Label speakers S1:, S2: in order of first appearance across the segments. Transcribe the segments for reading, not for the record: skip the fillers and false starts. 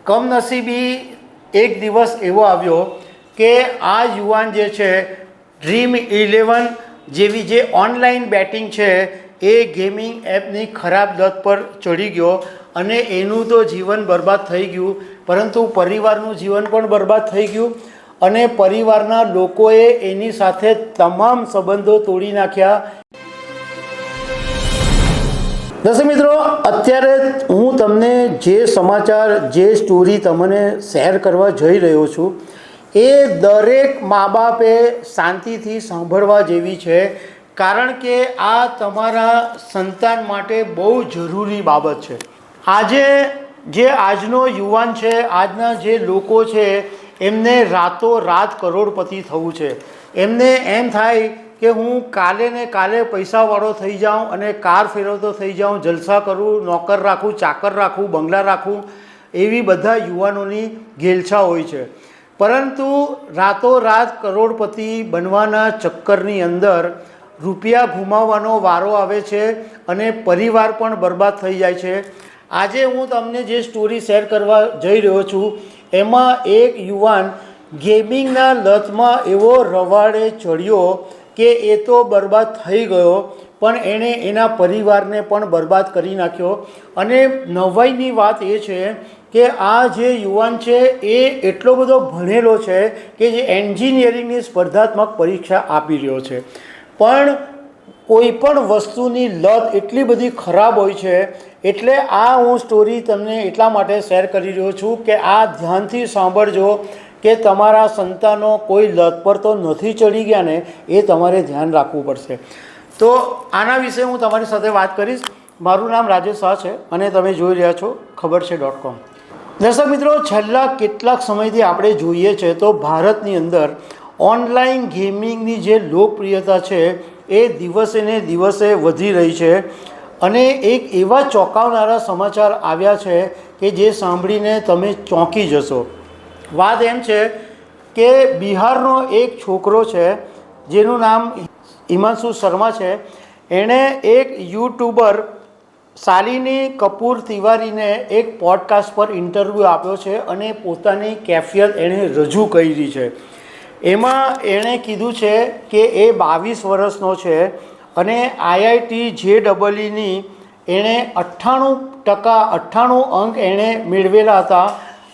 S1: કમનસીબી એક દિવસ એવો આવ્યો કે આ યુવાન જે છે Dream11 જેવી જે ઓનલાઈન બેટિંગ છે એ ગેમિંગ એપની ખરાબ લત પર ચડી ગયો અને એનું તો જીવન બરબાદ થઈ ગયું, પરંતુ પરિવારનું જીવન પણ બરબાદ થઈ ગયું અને પરિવારના લોકોએ એની સાથે તમામ સંબંધો તોડી નાખ્યા। દર્શક મિત્રો, અત્યારે હું તમને જે સમાચાર, જે સ્ટોરી તમને શેર કરવા જઈ રહ્યો છું એ દરેક મા બાપે શાંતિથી સાંભળવા જેવી છે, કારણ કે આ તમારા સંતાન માટે બહુ જરૂરી બાબત છે। આજનો યુવાન છે, આજના જે લોકો છે એમને રાતોરાત કરોડપતિ થવું છે। એમને એમ થાય કે હું કાલે ને કાલે પૈસાવાળો થઈ જાઉં અને કાર ફેરવતો થઈ જાઉં, જલસા કરું, નોકર રાખું, ચાકર રાખું, બંગલા રાખું, એવી બધા યુવાનોની ઘેલછા હોય છે। પરંતુ રાતોરાત કરોડપતિ બનવાના ચક્કરની અંદર રૂપિયા ગુમાવવાનો વારો આવે છે અને પરિવાર પણ બરબાદ થઈ જાય છે। આજે હું તમને જે સ્ટોરી શેર કરવા જઈ રહ્યો છું એમાં એક યુવાન ગેમિંગના લતમાં એવો રવાડે ચડ્યો કે એ તો બરબાદ થઈ ગયો, પણ એણે એના પરિવારને પણ બરબાદ કરી નાખ્યો। અને નવાઈની વાત એ છે કે આ જે યુવાન છે એ એટલો બધો ભણેલો છે કે જે એન્જિનિયરિંગની સ્પર્ધાત્મક પરીક્ષા આપી રહ્યો છે, પણ કોઈ પણ વસ્તુની લત એટલી બધી ખરાબ હોય છે। એટલે આ હું સ્ટોરી તમને એટલા માટે શેર કરી રહ્યો છું કે આ ધ્યાનથી સાંભળજો કે તમારા સંતાનો કોઈ લત પર તો નથી ચડી ગયા ને, એ તમારે ધ્યાન રાખવું પડશે। તો આના વિશે હું તમારી સાથે વાત કરીશ। મારું નામ રાજેશ શાહ છે અને તમે જોઈ રહ્યા છો ખબર છે.com। દર્શક મિત્રો, છેલ્લા કેટલાક સમયથી આપણે જોઈએ છે તો ભારતની અંદર ઓનલાઈન ગેમિંગની જે લોકપ્રિયતા છે એ દિવસે ને દિવસે વધી રહી છે અને એક એવા ચોંકાવનારા સમાચાર આવ્યા છે કે જે સાંભળીને તમે ચોંકી જશો। વાત એમ છે કે બિહારનો એક છોકરો છે જેનું નામ હિમાંશુ શર્મા છે। એણે એક યુટ્યુબર શાલિની કપૂર તિવારીને એક પોડકાસ્ટ પર ઇન્ટરવ્યૂ આપ્યો છે અને પોતાની કેફિયત એણે રજૂ કરી છે। એમાં એણે કીધું છે કે એ 22 વર્ષનો છે અને IIT JEEની એણે 98 અંક એણે મેળવેલા હતા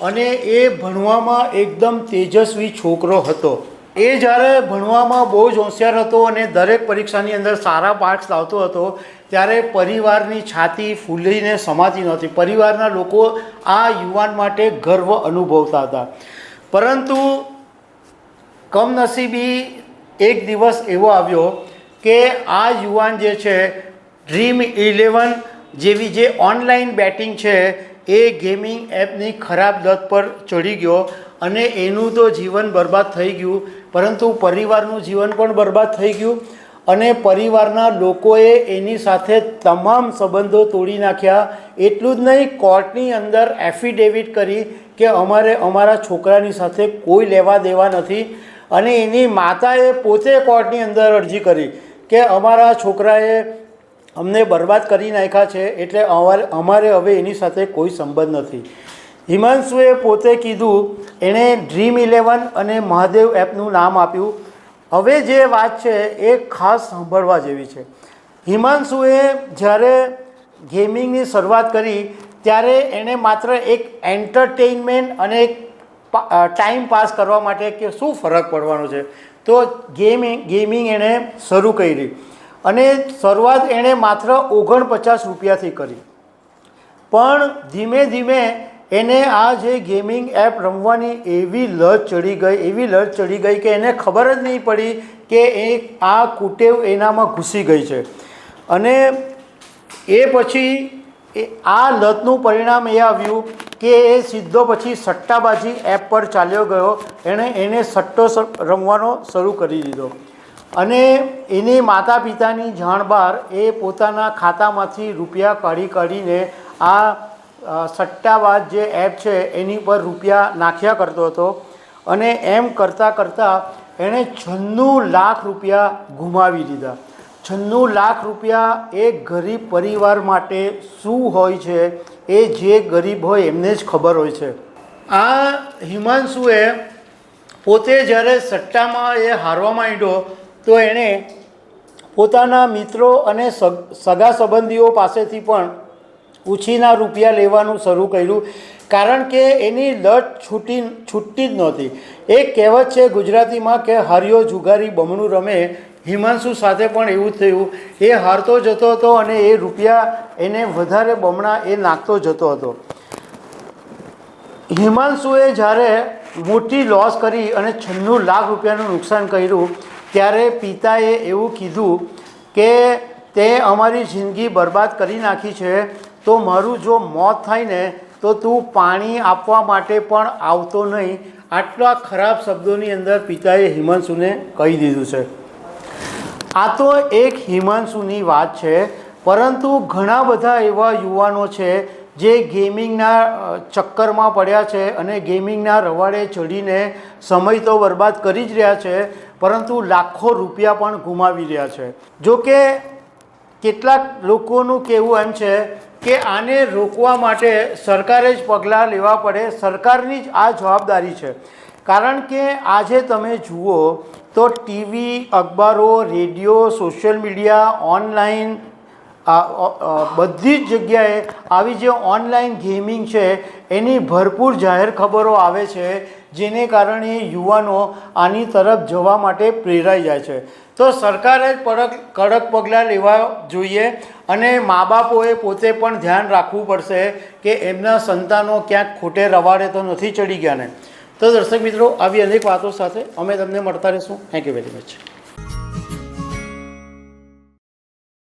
S1: અને એ ભણવામાં એકદમ તેજસ્વી છોકરો હતો। એ જ્યારે ભણવામાં બહુ જ હોશિયાર હતો અને દરેક પરીક્ષાની અંદર સારા માર્ક્સ લાવતો હતો ત્યારે પરિવારની છાતી ફૂલીને સમાતી નહોતી। પરિવારના લોકો આ યુવાન માટે ગર્વ અનુભવતા હતા, પરંતુ કમનસીબી એક દિવસ એવો આવ્યો કે આ યુવાન જે છે Dream11 જેવી જે ઓનલાઈન બેટિંગ છે એ ગેમિંગ એપની ખરાબ લત પર ચડી ગયો અને એનું તો જીવન બરબાદ થઈ ગયું, પરંતુ પરિવારનું જીવન પણ બરબાદ થઈ ગયું અને પરિવારના લોકોએ એની સાથે તમામ સંબંધો તોડી નાખ્યા। એટલું જ નહીં, કોર્ટની અંદર એફિડેવિટ કરી કે અમારે અમારા છોકરાની સાથે કોઈ લેવા દેવા નથી અને એની માતાએ પોતે કોર્ટની અંદર અરજી કરી કે અમારા છોકરાએ અમને બરબાદ કરી નાખ્યા છે, એટલે અમારે હવે એની સાથે કોઈ સંબંધ નથી। હિમાંશુએ પોતે કીધું, એણે Dream11 અને મહાદેવ એપનું નામ આપ્યું। હવે જે વાત છે એ ખાસ સાંભળવા જેવી છે। હિમાંશુએ જ્યારે ગેમિંગની શરૂઆત કરી ત્યારે એણે માત્ર એક એન્ટરટેઇનમેન્ટ અને એક ટાઈમ પાસ કરવા માટે કે શું ફરક પડવાનો છે તો ગેમિંગ એણે શરૂ કરી અને શરૂઆત એણે માત્ર 49 રૂપિયાથી કરી, પણ ધીમે ધીમે એને આ જે ગેમિંગ એપ રમવાની એવી લત ચડી ગઈ કે એને ખબર જ નહીં પડી કે આ કુટેવ એનામાં ઘૂસી ગઈ છે। અને એ પછી આ લતનું પરિણામ એ આવ્યું કે એ સીધો પછી સટ્ટાબાજી એપ પર ચાલ્યો ગયો। એને સટ્ટો રમવાનો શરૂ કરી દીધો અને એની માતા પિતાની જાણ બહાર એ પોતાના ખાતામાંથી રૂપિયા કાઢીને આ સટ્ટાબાજ જે એપ છે એની પર રૂપિયા નાખ્યા કરતો હતો અને એમ કરતાં એણે 96 લાખ રૂપિયા ગુમાવી દીધા। 96 લાખ રૂપિયા એક ગરીબ પરિવાર માટે શું હોય છે એ જે ગરીબ હોય એમને જ ખબર હોય છે। આ હિમાંશુએ પોતે જ્યારે સટ્ટામાં એ હારવા માંડ્યો તો એણે પોતાના મિત્રો અને સગા સંબંધીઓ પાસેથી પણ ઉછીના રૂપિયા લેવાનું શરૂ કર્યું, કારણ કે એની લટ છૂટતી જ નહોતી. એક કહેવત છે ગુજરાતીમાં કે હાર્યો જુગારી બમણું રમે. હિમાંશુ સાથે પણ એવું જ થયું. એ હારતો જતો હતો અને એ રૂપિયા એને વધારે બમણા એ નાખતો જતો હતો. હિમાંશુએ જ્યારે મોટી લોસ કરી અને 96 લાખ રૂપિયાનું નુકસાન કર્યું ત્યારે પિતાએ એવું કીધું કે તે અમારી જિંદગી બરબાદ કરી નાખી છે, તો મારું જો મોત થાય ને તો તું પાણી આપવા માટે પણ આવતો નહીં. આટલા ખરાબ શબ્દોની અંદર પિતાએ હિમાંશુને કહી દીધું છે. આ તો એક હિમાંશુની વાત છે, પરંતુ ઘણા બધા એવા યુવાનો છે જે ગેમિંગના ચક્કરમાં પડ્યા છે અને ગેમિંગના રવાડે ચડીને સમય તો બરબાદ કરી જ રહ્યા છે, પરંતુ લાખો રૂપિયા પણ ગુમાવી રહ્યા છે. જો કે કેટલાક લોકોનું કહેવું એમ છે કે આને રોકવા માટે સરકારે જ પગલાં લેવા પડે. સરકારની જ આ જવાબદારી છે, કારણ કે આજે તમે જુઓ તો ટીવી, અખબારો, રેડિયો, સોશિયલ મીડિયા, ઓનલાઈન બધી જ જગ્યાએ આવી જે ઓનલાઈન ગેમિંગ છે એની ભરપૂર જાહેર ખબરો આવે છે, જેને કારણે યુવાનો આની તરફ જવા માટે પ્રેરાઈ જાય છે. તો સરકારે કડક પગલાં લેવા જોઈએ અને મા બાપોએ પોતે પણ ધ્યાન રાખવું પડશે કે એમના સંતાનો ક્યાંક ખોટે રવાડે તો નથી ચડી ગયા ને. તો દર્શક મિત્રો, આવી અનેક વાતો સાથે અમે તમને મળતા રહીશું. Thank you very much.